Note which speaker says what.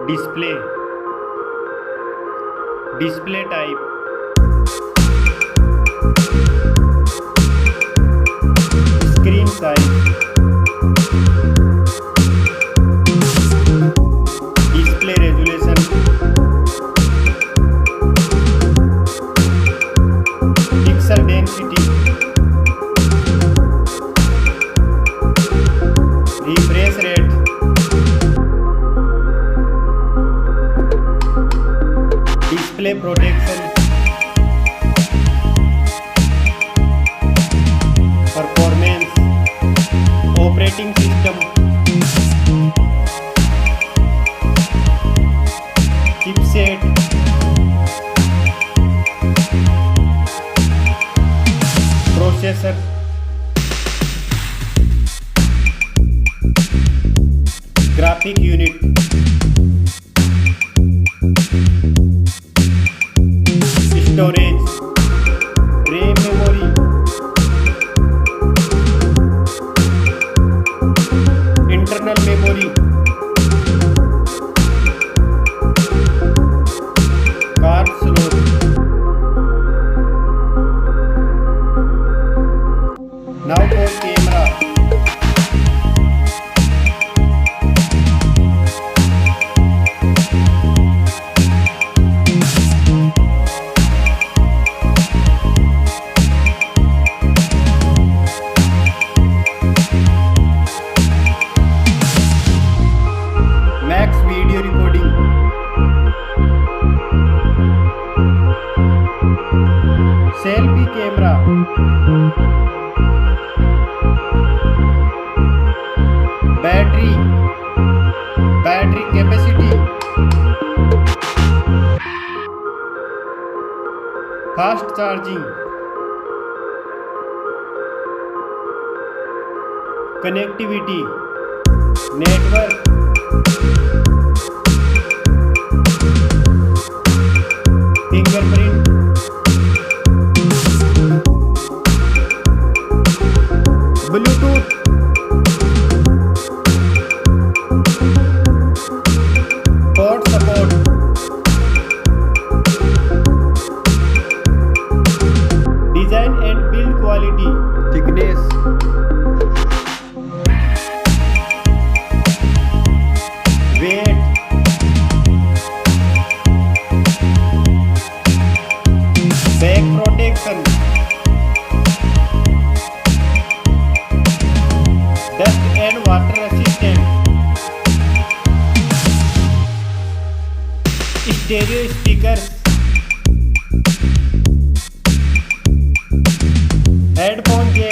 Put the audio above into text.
Speaker 1: display, display type, screen size, display resolution, pixel density, refresh rate, display protection, performance, operating system, chipset, processor, graphic unit, storage, RAM memory, internal memory, card slot. Now for camera. Max video recording, selfie camera, battery capacity, fast charging, connectivity, network, fingerprint, Bluetooth, port support, design and build quality, thickness, weight, back protection, dust and water resistant, stereo speakers, headphone jack,